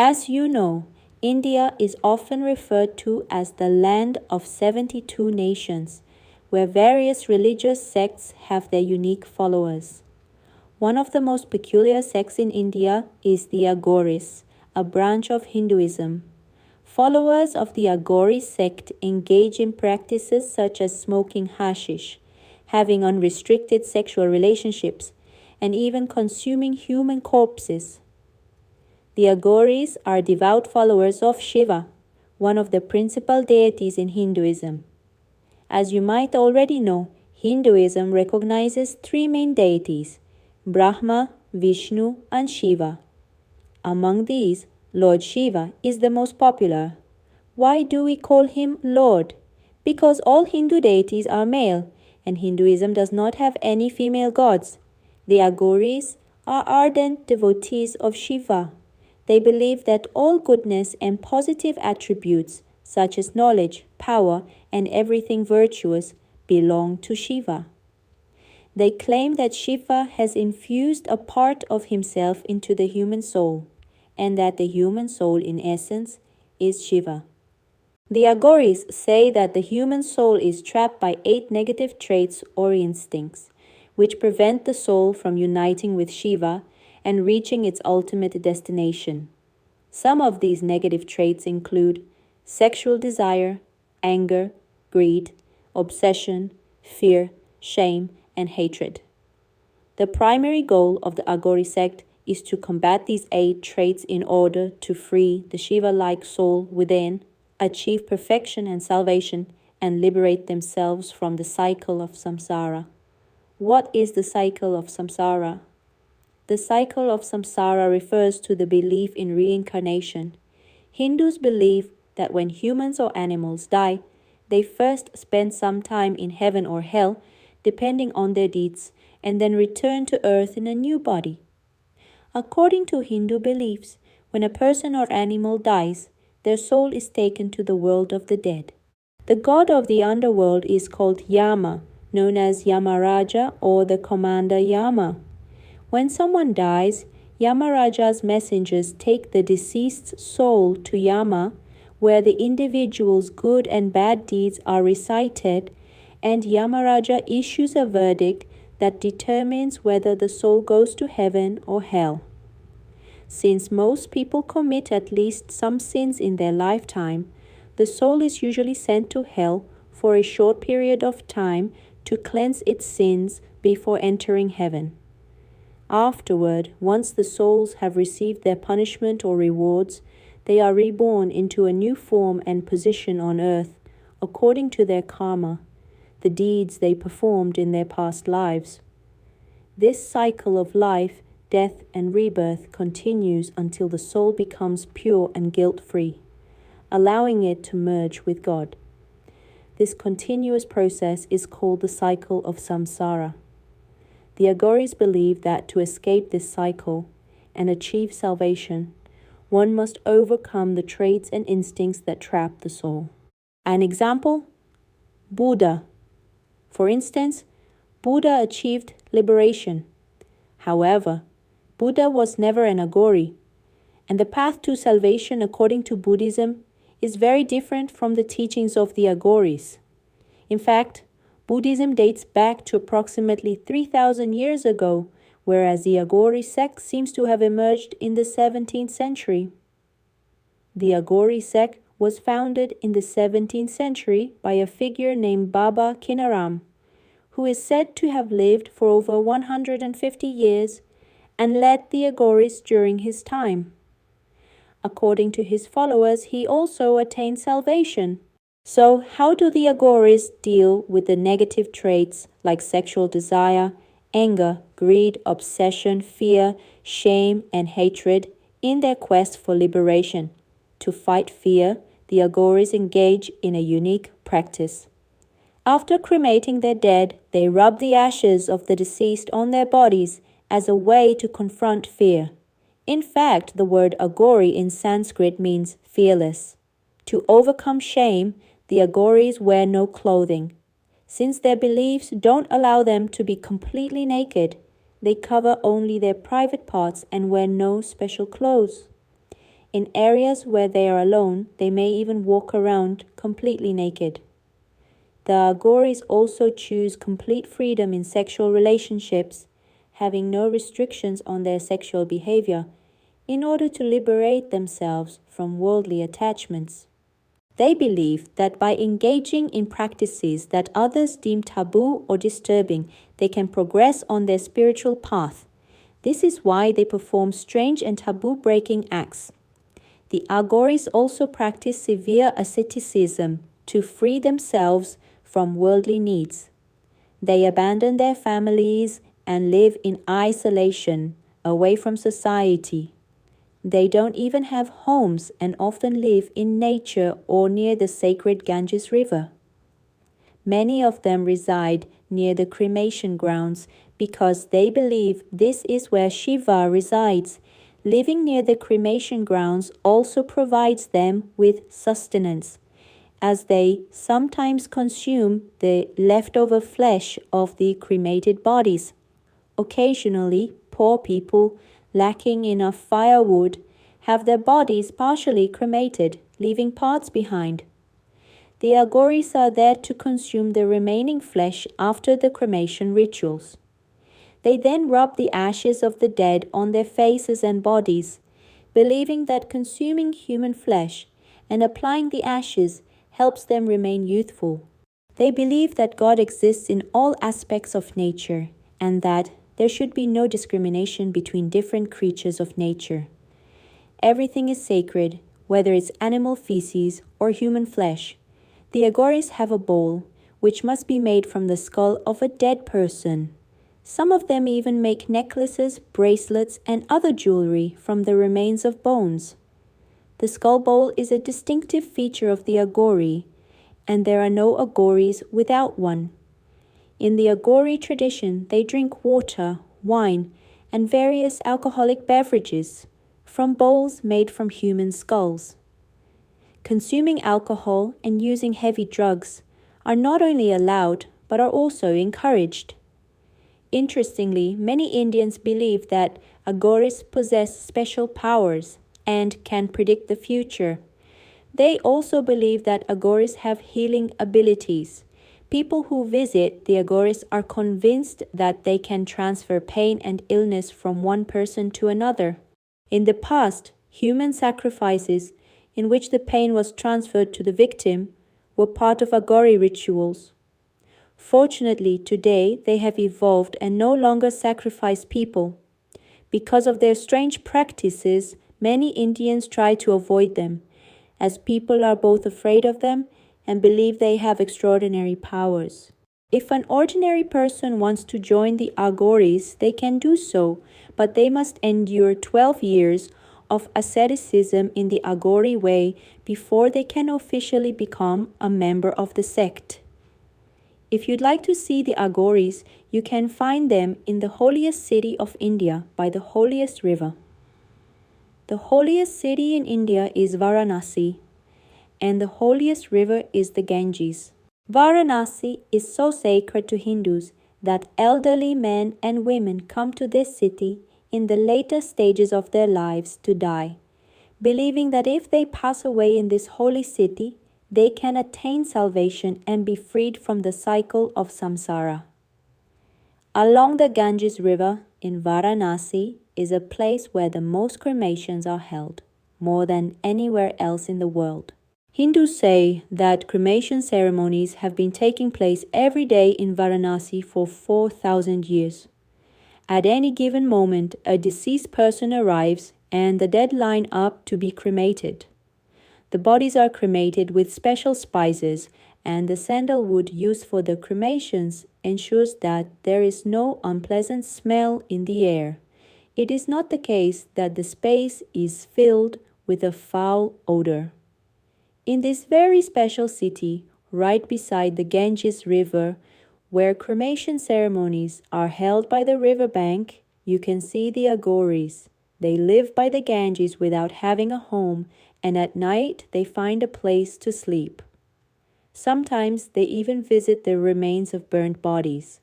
As you know, India is often referred to as the land of 72 nations, where various religious sects have their unique followers. One of the most peculiar sects in India is the Aghoris, a branch of Hinduism. Followers of the Aghoris sect engage in practices such as smoking hashish, having unrestricted sexual relationships, and even consuming human corpses. The Aghoris are devout followers of Shiva, one of the principal deities in Hinduism. As you might already know, Hinduism recognizes three main deities: Brahma, Vishnu, and Shiva. Among these, Lord Shiva is the most popular. Why do we call him Lord? Because all Hindu deities are male, and Hinduism does not have any female gods. The Aghoris are ardent devotees of Shiva. They believe that all goodness and positive attributes, such as knowledge, power, and everything virtuous, belong to Shiva. They claim that Shiva has infused a part of himself into the human soul, and that the human soul, in essence, is Shiva. The Aghoris say that the human soul is trapped by 8 negative traits or instincts, which prevent the soul from uniting with Shiva and reaching its ultimate destination. Some of these negative traits include sexual desire, anger, greed, obsession, fear, shame, and hatred. The primary goal of the Aghoris sect is to combat these 8 traits in order to free the Shiva-like soul within, achieve perfection and salvation, and liberate themselves from the cycle of samsara. What is the cycle of samsara? The cycle of samsara refers to the belief in reincarnation. Hindus believe that when humans or animals die, they first spend some time in heaven or hell, depending on their deeds, and then return to earth in a new body. According to Hindu beliefs, when a person or animal dies, their soul is taken to the world of the dead. The god of the underworld is called Yama, known as Yamaraja or the commander Yama. When someone dies, Yamaraja's messengers take the deceased's soul to Yama, where the individual's good and bad deeds are recited, and Yamaraja issues a verdict that determines whether the soul goes to heaven or hell. Since most people commit at least some sins in their lifetime, the soul is usually sent to hell for a short period of time to cleanse its sins before entering heaven. Afterward, once the souls have received their punishment or rewards, they are reborn into a new form and position on earth, according to their karma, the deeds they performed in their past lives. This cycle of life, death, and rebirth continues until the soul becomes pure and guilt-free, allowing it to merge with God. This continuous process is called the cycle of samsara. The Aghoris believe that to escape this cycle and achieve salvation, one must overcome the traits and instincts that trap the soul. An example: Buddha. For instance, Buddha achieved liberation. However, Buddha was never an Aghori, and the path to salvation according to Buddhism is very different from the teachings of the Aghoris. In fact, Buddhism dates back to approximately 3,000 years ago, whereas the Aghoris sect seems to have emerged in the 17th century. The Aghoris sect was founded in the 17th century by a figure named Baba Kinaram, who is said to have lived for over 150 years and led the Aghoris during his time. According to his followers, he also attained salvation. So, how do the Aghoris deal with the negative traits like sexual desire, anger, greed, obsession, fear, shame, and hatred in their quest for liberation? To fight fear, the Aghoris engage in a unique practice. After cremating their dead, they rub the ashes of the deceased on their bodies as a way to confront fear. In fact, the word Aghori in Sanskrit means fearless. To overcome shame, the Aghoris wear no clothing. Since their beliefs don't allow them to be completely naked, they cover only their private parts and wear no special clothes. In areas where they are alone, they may even walk around completely naked. The Aghoris also choose complete freedom in sexual relationships, having no restrictions on their sexual behavior, in order to liberate themselves from worldly attachments. They believe that by engaging in practices that others deem taboo or disturbing, they can progress on their spiritual path. This is why they perform strange and taboo-breaking acts. The Aghoris also practice severe asceticism to free themselves from worldly needs. They abandon their families and live in isolation, away from society. They don't even have homes and often live in nature or near the sacred Ganges River. Many of them reside near the cremation grounds because they believe this is where Shiva resides. Living near the cremation grounds also provides them with sustenance, as they sometimes consume the leftover flesh of the cremated bodies. Occasionally, poor people lacking enough firewood have their bodies partially cremated, leaving parts behind. The Aghoris are there to consume the remaining flesh after the cremation rituals. They then rub the ashes of the dead on their faces and bodies, believing that consuming human flesh and applying the ashes helps them remain youthful. They believe that God exists in all aspects of nature and that there should be no discrimination between different creatures of nature. Everything is sacred, whether it's animal feces or human flesh. The Aghoris have a bowl, which must be made from the skull of a dead person. Some of them even make necklaces, bracelets, and other jewelry from the remains of bones. The skull bowl is a distinctive feature of the Aghori, and there are no Aghoris without one. In the Aghori tradition, they drink water, wine, and various alcoholic beverages from bowls made from human skulls. Consuming alcohol and using heavy drugs are not only allowed but are also encouraged. Interestingly, many Indians believe that Aghoris possess special powers and can predict the future. They also believe that Aghoris have healing abilities. People who visit the Aghoris are convinced that they can transfer pain and illness from one person to another. In the past, human sacrifices, in which the pain was transferred to the victim, were part of Aghori rituals. Fortunately, today they have evolved and no longer sacrifice people. Because of their strange practices, many Indians try to avoid them, as people are both afraid of them and believe they have extraordinary powers. If an ordinary person wants to join the Aghoris, they can do so, but they must endure 12 years of asceticism in the Aghori way before they can officially become a member of the sect. If you'd like to see the Aghoris, you can find them in the holiest city of India by the holiest river. The holiest city in India is Varanasi, and the holiest river is the Ganges. Varanasi is so sacred to Hindus that elderly men and women come to this city in the later stages of their lives to die, believing that if they pass away in this holy city, they can attain salvation and be freed from the cycle of samsara. Along the Ganges River in Varanasi is a place where the most cremations are held, more than anywhere else in the world. Hindus say that cremation ceremonies have been taking place every day in Varanasi for 4,000 years. At any given moment, a deceased person arrives and the dead line up to be cremated. The bodies are cremated with special spices, and the sandalwood used for the cremations ensures that there is no unpleasant smell in the air. It is not the case that the space is filled with a foul odor. In this very special city, right beside the Ganges River, where cremation ceremonies are held by the riverbank, you can see the Aghoris. They live by the Ganges without having a home, and at night they find a place to sleep. Sometimes they even visit the remains of burnt bodies.